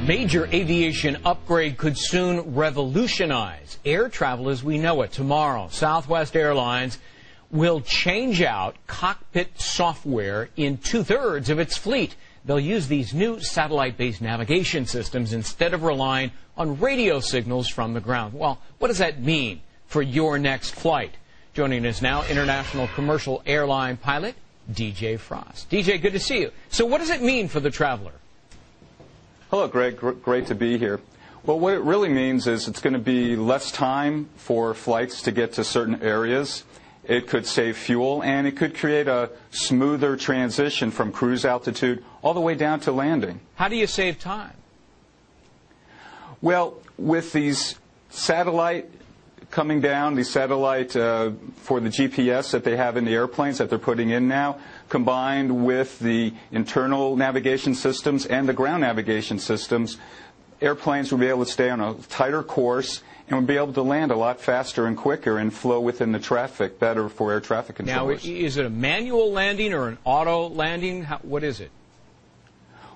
major aviation upgrade could soon revolutionize air travel as we know it. Tomorrow, Southwest Airlines will change out cockpit software in two-thirds of its fleet. They'll use these new satellite-based navigation systems instead of relying on radio signals from the ground. Well, what does that mean for your next flight? Joining us now, international commercial airline pilot DJ Frost. DJ, good to see you. So what does it mean for the traveler? Hello, Greg. Great to be here. Well, what it really means is it's going to be less time for flights to get to certain areas. It could save fuel, and it could create a smoother transition from cruise altitude all the way down to landing. How do you save time? Well, with these satellite coming down, the satellite for the GPS that they have in the airplanes that they're putting in now, combined with the internal navigation systems and the ground navigation systems, airplanes will be able to stay on a tighter course and will be able to land a lot faster and quicker and flow within the traffic better for air traffic controllers. Now, is it a manual landing or an auto landing? What is it?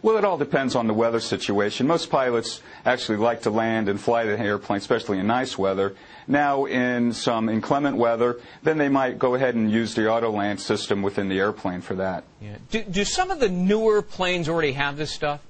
Well, it all depends on the weather situation. Most pilots actually like to land and fly the airplane, especially in nice weather. Now, in some inclement weather, then they might go ahead and use the auto land system within the airplane for that. Yeah. Do some of the newer planes already have this stuff?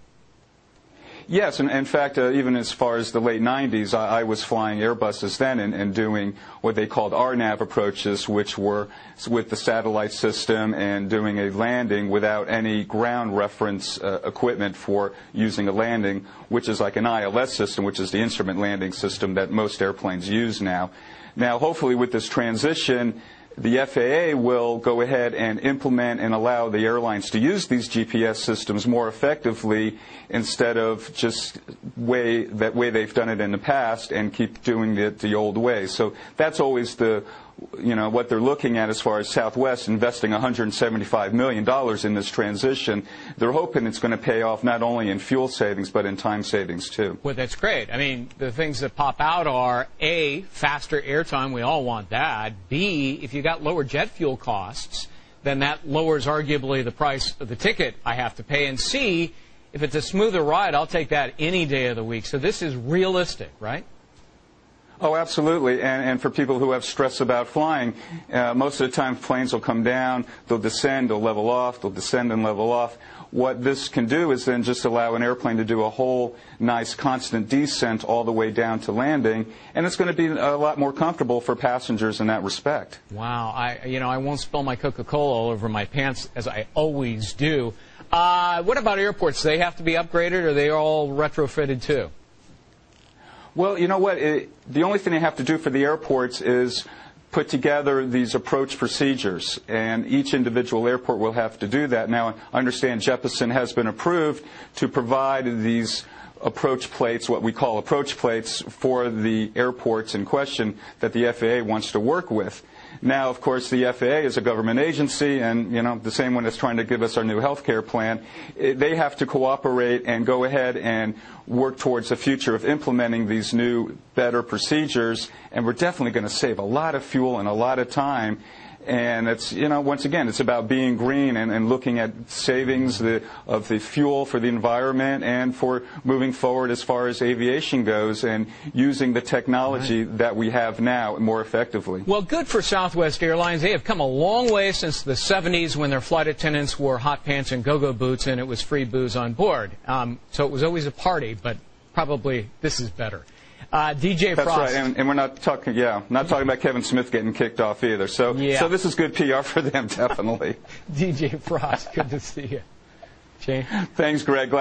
Yes, and in fact, even as far as the late 90s, I was flying Airbuses then and doing what they called RNAV approaches, which were with the satellite system and doing a landing without any ground reference equipment for using a landing, which is like an ILS system, which is the instrument landing system that most airplanes use now. Now, hopefully with this transition, the FAA will go ahead and implement and allow the airlines to use these GPS systems more effectively instead of just way they've done it in the past and keep doing it the old way. So that's always what they're looking at as far as Southwest investing $175 million in this transition. They're hoping it's going to pay off not only in fuel savings but in time savings too. Well, that's great. I mean, the things that pop out are A, faster airtime. We all want that. B, if you got lower jet fuel costs, then that lowers arguably the price of the ticket I have to pay. And C, if it's a smoother ride, I'll take that any day of the week. So this is realistic, right? Oh, absolutely. And for people who have stress about flying, most of the time planes will come down, they'll descend, they'll level off, they'll descend and level off. What this can do is then just allow an airplane to do a whole nice constant descent all the way down to landing, and it's going to be a lot more comfortable for passengers in that respect. Wow. I won't spill my Coca-Cola all over my pants as I always do. What about airports? Do they have to be upgraded, or are they all retrofitted too? Well, you know what? The only thing they have to do for the airports is put together these approach procedures, and each individual airport will have to do that. Now, I understand Jeppesen has been approved to provide these approach plates, what we call approach plates, for the airports in question that the FAA wants to work with. Now, of course, the FAA is a government agency, and, the same one that's trying to give us our new health care plan. They have to cooperate and go ahead and work towards the future of implementing these new, better procedures, and we're definitely going to save a lot of fuel and a lot of time. And it's, once again, it's about being green and looking at savings of the fuel for the environment and for moving forward as far as aviation goes and using the technology that we have now more effectively. Well, good for Southwest Airlines. They have come a long way since the 70s when their flight attendants wore hot pants and go-go boots and it was free booze on board. So it was always a party, but probably this is better. DJ Frost. That's right, and we're not talking about Kevin Smith getting kicked off either. So this is good PR for them, definitely. DJ Frost, good to see you. Shane? Thanks, Greg.